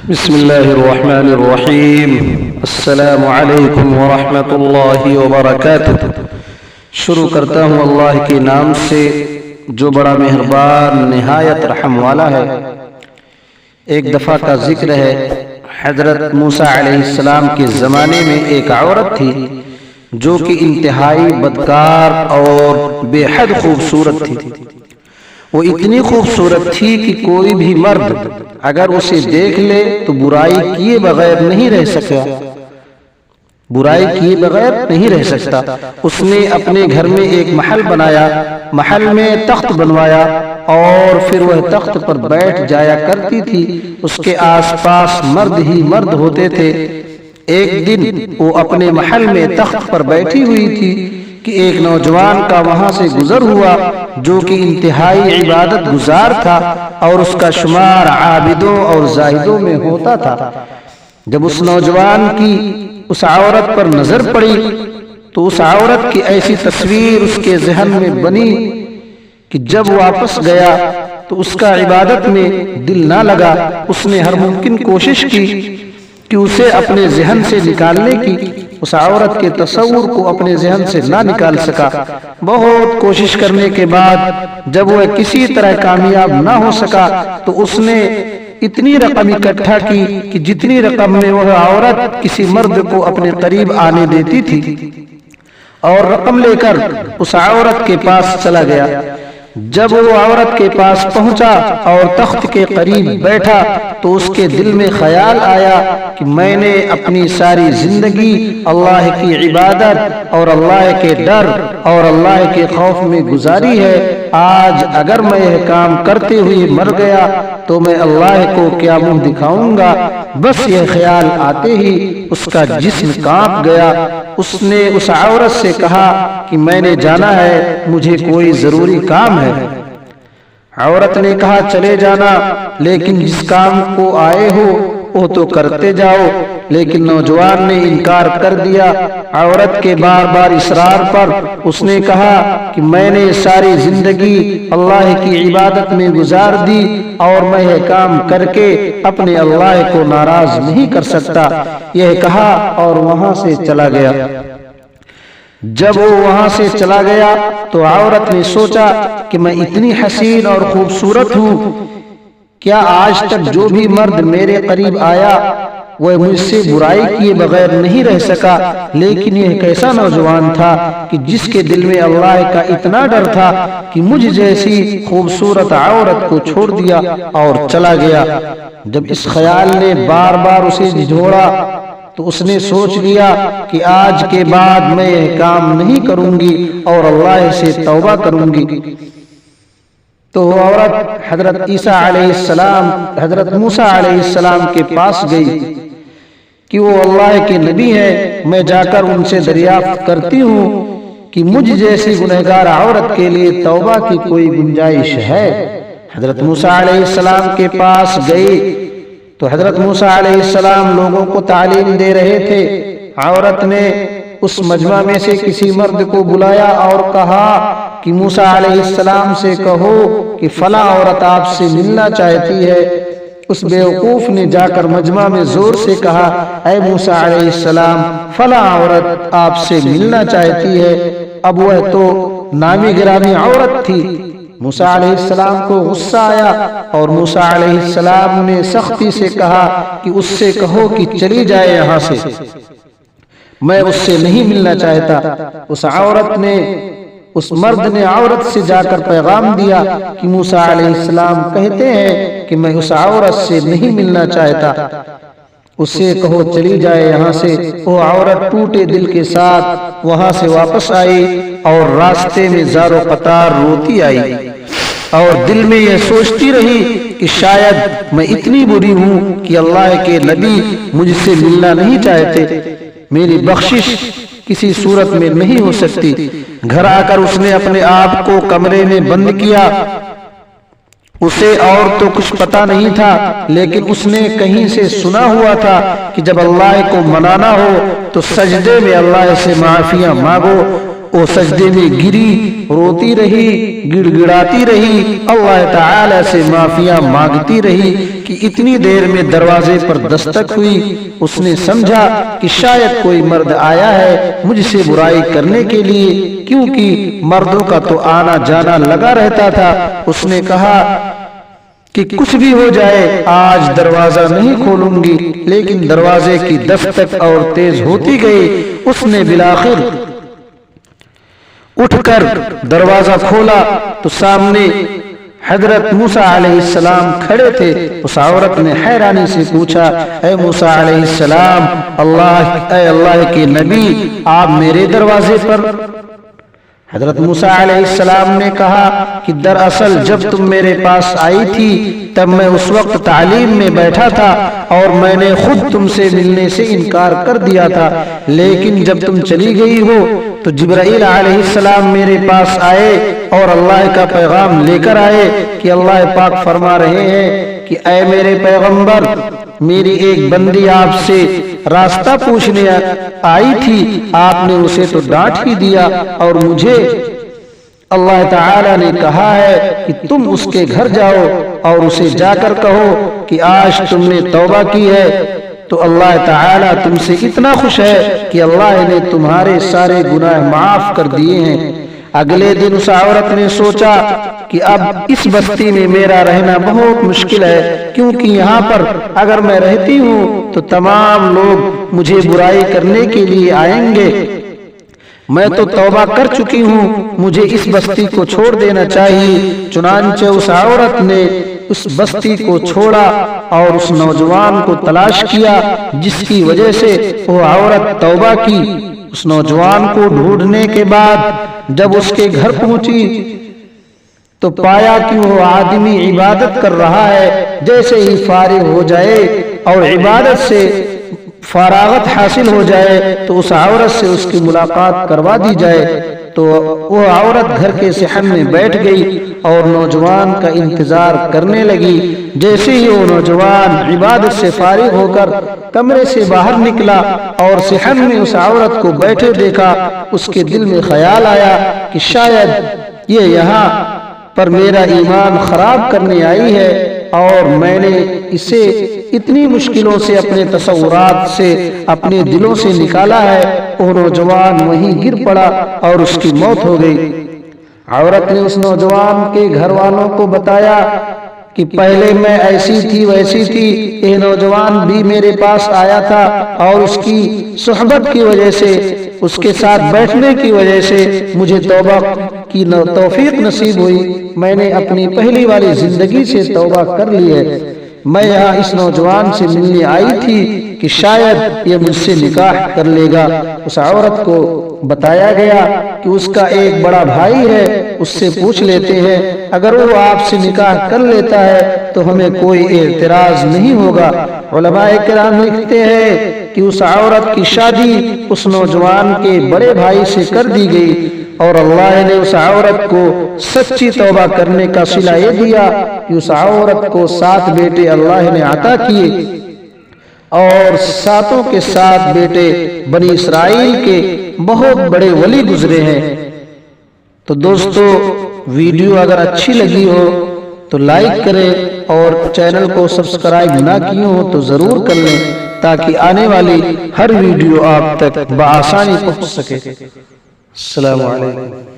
بسم اللہ الرحمن الرحیم السلام علیکم ورحمۃ اللہ وبرکاتہ۔ شروع کرتا ہوں اللہ کے نام سے جو بڑا مہربان نہایت رحم والا ہے۔ ایک دفعہ کا ذکر ہے، حضرت موسیٰ علیہ السلام کے زمانے میں ایک عورت تھی جو کہ انتہائی بدکار اور بے حد خوبصورت تھی۔ وہ اتنی خوبصورت تھی کہ کوئی بھی مرد اگر اسے دیکھ لے تو برائی کیے بغیر نہیں رہ سکتا۔ اس نے اپنے گھر میں ایک محل بنایا، محل میں تخت بنوایا اور پھر وہ تخت پر بیٹھ جایا کرتی تھی۔ اس کے آس پاس مرد ہی مرد ہوتے تھے۔ ایک دن وہ اپنے محل میں تخت پر بیٹھی ہوئی تھی کہ ایک نوجوان کا وہاں سے گزر ہوا جو کہ انتہائی عبادت گزار تھا اور اس کا شمار عابدوں اور زاہدوں میں ہوتا تھا۔ جب اس نوجوان کی اس عورت پر نظر پڑی تو اس عورت کی ایسی تصویر اس کے ذہن میں بنی کہ جب واپس گیا تو اس کا عبادت میں دل نہ لگا۔ اس نے ہر ممکن کوشش کی کہ اسے اپنے ذہن سے نکالنے کی، اس عورت کے تصور کو اپنے ذہن سے نہ نکال سکا۔ بہت کوشش کرنے کے بعد جب وہ کسی طرح کامیاب نہ ہو سکا تو اس نے اتنی رقم اکٹھا کی کہ جتنی رقم میں وہ عورت کسی مرد کو اپنے قریب آنے دیتی تھی، اور رقم لے کر اس عورت کے پاس چلا گیا۔ جب وہ عورت کے پاس پہنچا اور تخت کے قریب بیٹھا تو اس کے دل میں خیال آیا کہ میں نے اپنی ساری زندگی اللہ کی عبادت اور اللہ کے ڈر اور اللہ کے خوف میں گزاری ہے۔ آج اگر میں یہ کام کرتے ہوئے مر گیا تو میں اللہ کو کیا منہ دکھاؤں گا۔ بس یہ خیال آتے ہی اس کا جسم کانپ گیا۔ اس نے اس عورت سے کہا کہ میں نے جانا ہے، مجھے کوئی ضروری کام ہے۔ عورت نے کہا چلے جانا، لیکن جس کام کو آئے ہو وہ تو کرتے جاؤ۔ لیکن نوجوان نے انکار کر دیا۔ عورت کے بار بار اصرار پر اس نے کہا کہ میں نے ساری زندگی اللہ کی عبادت میں گزار دی اور میں یہ کام کر کے اپنے اللہ کو ناراض نہیں کر سکتا۔ یہ کہا اور وہاں سے چلا گیا۔ جب وہ وہاں سے چلا گیا تو عورت نے سوچا کہ میں اتنی حسین اور خوبصورت ہوں، کیا آج تک جو بھی مرد میرے قریب آیا وہ مجھ سے برائی کیے بغیر نہیں رہ سکا؟ لیکن یہ کیسا نوجوان تھا کہ جس کے دل میں اللہ کا اتنا ڈر تھا کہ مجھ جیسی خوبصورت عورت کو چھوڑ دیا اور چلا گیا۔ جب اس خیال نے بار بار اسے جھنجھوڑا تو اس نے سوچ لیا کہ آج کے بعد میں یہ کام نہیں کروں گی اور اللہ سے توبہ کروں گی۔ تو وہ عورت حضرت موسیٰ علیہ السلام کے پاس گئی کہ وہ اللہ کے نبی ہے، میں جا کر ان سے دریافت کرتی ہوں کہ مجھ جیسی گنہگار عورت کے لیے توبہ کی کوئی گنجائش ہے۔ حضرت موسیٰ علیہ السلام کے پاس گئی تو حضرت موسیٰ علیہ السلام لوگوں کو تعلیم دے رہے تھے۔ عورت نے اس مجمع میں سے کسی مرد کو بلایا اور کہا کہ موسیٰ علیہ السلام سے کہو کہ فلاں عورت آپ سے ملنا چاہتی ہے۔ اس بیوقوف نے جا کر مجمع میں زور سے کہا، اے موسیٰ علیہ السلام، فلاں عورت آپ سے ملنا چاہتی ہے۔ اب وہ تو نامی گرامی عورت تھی۔ موسیٰ علیہ السلام کو غصہ آیا اور موسیٰ علیہ السلام نے سختی سے کہا کہ اس سے کہو کہ چلی جائے یہاں سے، میں اس سے نہیں ملنا چاہتا۔ اس مرد نے عورت سے جا کر پیغام دیا کہ موسیٰ علیہ السلام کہتے ہیں کہ میں اس عورت سے نہیں ملنا چاہتا، اس سے کہو چلی جائے یہاں سے۔ وہ عورت ٹوٹے دل کے ساتھ وہاں سے واپس آئی اور راستے میں زار و قطار روتی آئی اور دل میں یہ سوچتی رہی کہ شاید میں اتنی بری ہوں کہ اللہ کے نبی مجھ سے ملنا نہیں چاہتے، میری بخشش کسی صورت میں نہیں ہو سکتی۔ گھر آ کر اس نے اپنے آپ کو کمرے میں بند کیا۔ اسے اور تو کچھ پتا نہیں تھا، لیکن اس نے کہیں سے سنا ہوا تھا کہ جب اللہ کو منانا ہو تو سجدے میں اللہ سے معافیاں مانگو وہ سجدے میں گری، روتی رہی، گڑ گڑاتی رہی، اللہ تعالی سے معافیاں مانگتی رہی کہ اتنی دیر میں دروازے پر دستک ہوئی۔ اس نے سمجھا کہ شاید کوئی مرد آیا ہے مجھ سے برائی کرنے کے لیے، کیونکہ مردوں کا تو آنا جانا لگا رہتا تھا۔ اس نے کہا کہ کچھ بھی ہو جائے آج دروازہ نہیں کھولوں گی، لیکن دروازے کی دستک اور تیز ہوتی گئی۔ اس نے بالآخر اٹھ کر دروازہ کھولا تو سامنے حضرت موسیٰ علیہ السلام کھڑے تھے۔ اس عورت نے حیرانی سے پوچھا، اے موسیٰ علیہ السلام، اے اللہ کے نبی، آپ میرے دروازے پر؟ حضرت موسیٰ علیہ السلام نے کہا کہ دراصل جب تم میرے پاس آئی تھی تب میں اس وقت تعلیم میں بیٹھا تھا اور میں نے خود تم سے ملنے سے انکار کر دیا تھا، لیکن جب تم چلی گئی ہو تو جبرائیل علیہ السلام میرے پاس آئے اور اللہ کا پیغام لے کر آئے کہ اللہ پاک فرما رہے ہیں کہ اے میرے پیغمبر، میری ایک بندی آپ سے راستہ پوچھنے آئی تھی، آپ نے اسے تو ڈانٹ ہی دیا، اور مجھے اللہ تعالی نے کہا ہے کہ تم اس کے گھر جاؤ اور اسے جا کر کہو کہ آج تم نے توبہ کی ہے تو اللہ تعالی تم سے اتنا خوش ہے کہ اللہ نے تمہارے سارے گناہ معاف کر دیے ہیں۔ اگلے دن اس عورت نے سوچا کہ اب اس بستی میں میرا رہنا بہت مشکل ہے، کیونکہ یہاں پر اگر میں رہتی ہوں تو تمام لوگ مجھے برائی کرنے کے لیے آئیں گے، میں تو توبہ کر چکی ہوں، مجھے اس بستی کو چھوڑ دینا چاہیے۔ چنانچہ اس عورت نے اس بستی کو چھوڑا اور اس نوجوان کو تلاش کیا جس کی وجہ سے وہ عورت توبہ کی۔ اس نوجوان کو ڈھونڈنے کے بعد جب اس کے گھر پہنچی تو پایا کہ وہ آدمی عبادت کر رہا ہے۔ جیسے ہی فارغ ہو جائے اور عبادت سے فراغت حاصل ہو جائے تو اس عورت سے اس کی ملاقات کروا دی جائے، تو وہ عورت گھر کے صحن میں بیٹھ گئی اور نوجوان کا انتظار کرنے لگی۔ جیسے ہی وہ نوجوان عبادت سے فارغ ہو کر کمرے سے باہر نکلا اور صحن میں اس عورت کو بیٹھے دیکھا، اس کے دل میں خیال آیا کہ شاید یہ یہاں پر میرا ایمان خراب کرنے آئی ہے اور میں نے اسے اتنی مشکلوں سے اپنے تصورات سے اپنے دلوں سے نکالا ہے۔ وہ نوجوان وہیں گر پڑا اور اس کی موت ہو گئی۔ عورت نے اس نوجوان کے گھر والوں کو بتایا کہ پہلے میں ایسی تھی ویسی تھی، یہ نوجوان بھی میرے پاس آیا تھا اور اس کی صحبت کی وجہ سے، اس کے ساتھ بیٹھنے کی وجہ سے مجھے توبہ کی توفیق نصیب ہوئی۔ میں نے اپنی پہلی والی زندگی سے توبہ کر لی ہے۔ میں یہاں اس نوجوان سے ملنے آئی تھی کہ شاید یہ مجھ سے نکاح کر لے گا۔ اس عورت کو بتایا گیا کہ اس کا ایک بڑا بھائی ہے، اس سے پوچھ لیتے ہیں، اگر وہ آپ سے نکاح کر لیتا ہے تو ہمیں کوئی اعتراض نہیں ہوگا۔ علماء کرام لکھتے ہیں کہ اس عورت کی شادی اس نوجوان کے بڑے بھائی سے کر دی گئی اور اللہ نے اس عورت کو سچی توبہ کرنے کا صلہ یہ دیا کہ اس عورت کو 7 بیٹے اللہ نے عطا کیے اور 7 کے 7 بیٹے بنی اسرائیل کے بہت بڑے ولی گزرے ہیں۔ تو دوستو، ویڈیو اگر اچھی لگی ہو تو لائک کریں اور چینل کو سبسکرائب نہ کیے ہو تو ضرور کر لیں تاکہ آنے والی ہر ویڈیو آپ تک بآسانی پہنچ سکے۔ السلام علیکم۔